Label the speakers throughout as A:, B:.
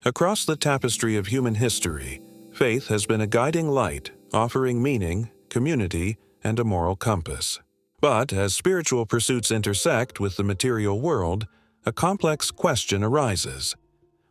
A: Across the tapestry of human history, faith has been a guiding light, offering meaning, community, and a moral compass. But as spiritual pursuits intersect with the material world, a complex question arises.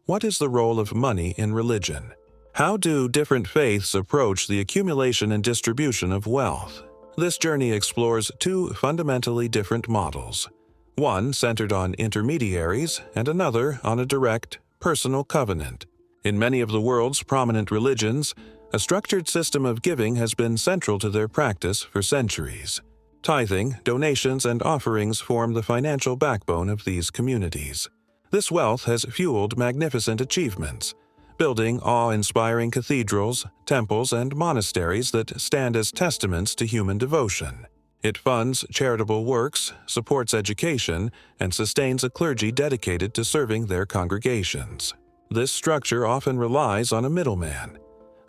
A: What is the role of money in religion? How do different faiths approach the accumulation and distribution of wealth? This journey explores two fundamentally different models, one centered on intermediaries and another on a direct, personal covenant. In many of the world's prominent religions, a structured system of giving has been central to their practice for centuries. Tithing, donations, and offerings form the financial backbone of these communities. This wealth has fueled magnificent achievements, building awe-inspiring cathedrals, temples, and monasteries that stand as testaments to human devotion. It funds charitable works, supports education, and sustains a clergy dedicated to serving their congregations. This structure often relies on a middleman,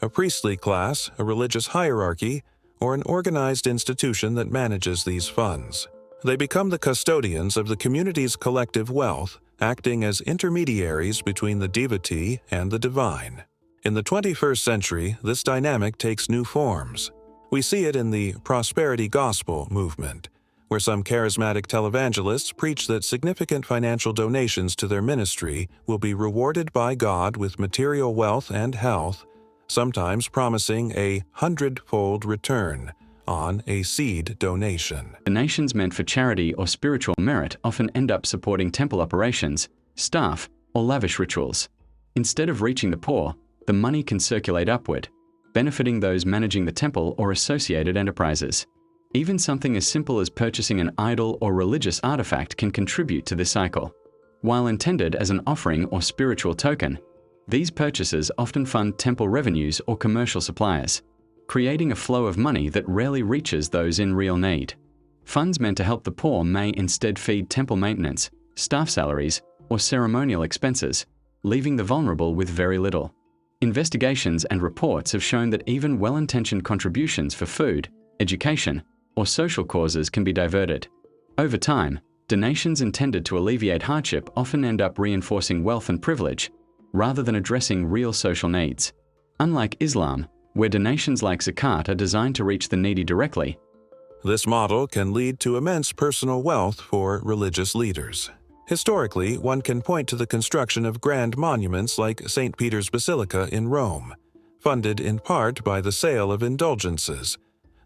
A: a priestly class, a religious hierarchy, or an organized institution that manages these funds. They become the custodians of the community's collective wealth, acting as intermediaries between the devotee and the divine. In the 21st century, this dynamic takes new forms. We see it in the prosperity gospel movement, where some charismatic televangelists preach that significant financial donations to their ministry will be rewarded by God with material wealth and health, sometimes promising a 100-fold return on a seed donation.
B: Donations meant for charity or spiritual merit often end up supporting temple operations, staff, or lavish rituals. Instead of reaching the poor, the money can circulate upward, benefiting those managing the temple or associated enterprises. Even something as simple as purchasing an idol or religious artifact can contribute to this cycle. While intended as an offering or spiritual token, these purchases often fund temple revenues or commercial suppliers, creating a flow of money that rarely reaches those in real need. Funds meant to help the poor may instead feed temple maintenance, staff salaries, or ceremonial expenses, leaving the vulnerable with very little. Investigations and reports have shown that even well-intentioned contributions for food, education, or social causes can be diverted. Over time, donations intended to alleviate hardship often end up reinforcing wealth and privilege, rather than addressing real social needs. Unlike Islam, where donations like zakat are designed to reach the needy directly,
A: this model can lead to immense personal wealth for religious leaders. Historically, one can point to the construction of grand monuments like St. Peter's Basilica in Rome, funded in part by the sale of indulgences,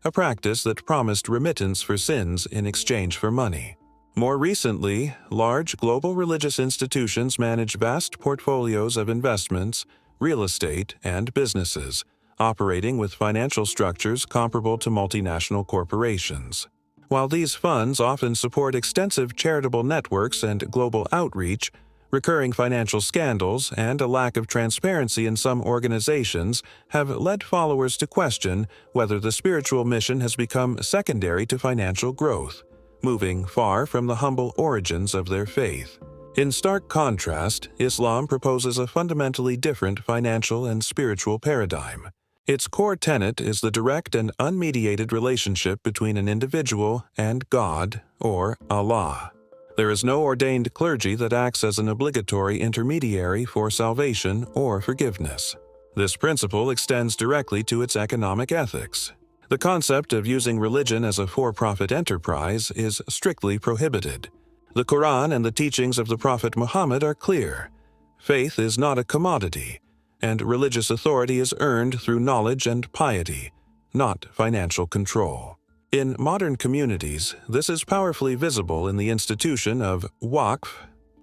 A: a practice that promised remittance for sins in exchange for money. More recently, large global religious institutions manage vast portfolios of investments, real estate, and businesses, operating with financial structures comparable to multinational corporations. While these funds often support extensive charitable networks and global outreach, recurring financial scandals and a lack of transparency in some organizations have led followers to question whether the spiritual mission has become secondary to financial growth, moving far from the humble origins of their faith. In stark contrast, Islam proposes a fundamentally different financial and spiritual paradigm. Its core tenet is the direct and unmediated relationship between an individual and God, or Allah. There is no ordained clergy that acts as an obligatory intermediary for salvation or forgiveness. This principle extends directly to its economic ethics. The concept of using religion as a for-profit enterprise is strictly prohibited. The Quran and the teachings of the Prophet Muhammad are clear. Faith is not a commodity, and religious authority is earned through knowledge and piety, not financial control. In modern communities, this is powerfully visible in the institution of waqf,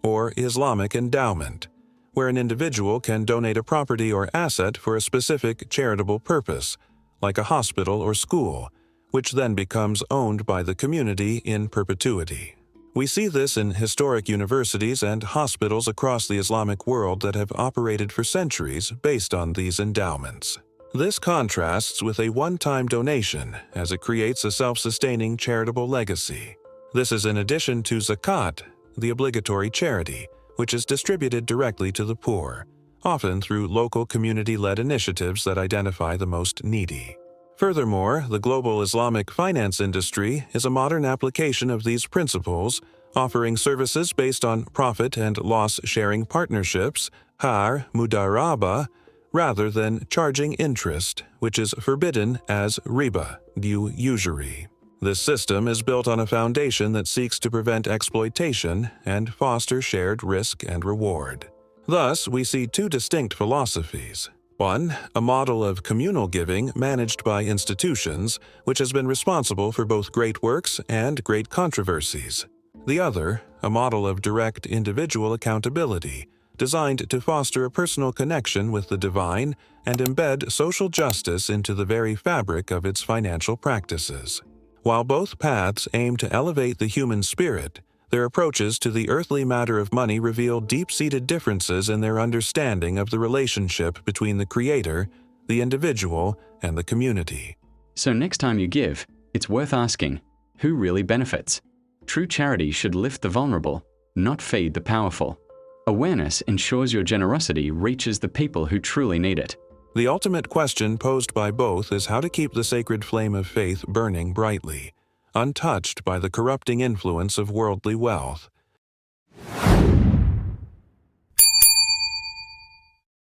A: or Islamic endowment, where an individual can donate a property or asset for a specific charitable purpose, like a hospital or school, which then becomes owned by the community in perpetuity. We see this in historic universities and hospitals across the Islamic world that have operated for centuries based on these endowments. This contrasts with a one-time donation, as it creates a self-sustaining charitable legacy. This is in addition to zakat, the obligatory charity, which is distributed directly to the poor, often through local community-led initiatives that identify the most needy. Furthermore, the global Islamic finance industry is a modern application of these principles, offering services based on profit and loss-sharing partnerships, har mudaraba, rather than charging interest, which is forbidden as riba, due usury. This system is built on a foundation that seeks to prevent exploitation and foster shared risk and reward. Thus, we see two distinct philosophies. One, a model of communal giving managed by institutions, which has been responsible for both great works and great controversies. The other, a model of direct individual accountability, designed to foster a personal connection with the divine and embed social justice into the very fabric of its financial practices. While both paths aim to elevate the human spirit, their approaches to the earthly matter of money reveal deep-seated differences in their understanding of the relationship between the creator, the individual, and the community.
B: So next time you give, it's worth asking, who really benefits? True charity should lift the vulnerable, not feed the powerful. Awareness ensures your generosity reaches the people who truly need it.
A: The ultimate question posed by both is how to keep the sacred flame of faith burning brightly, untouched by the corrupting influence of worldly wealth,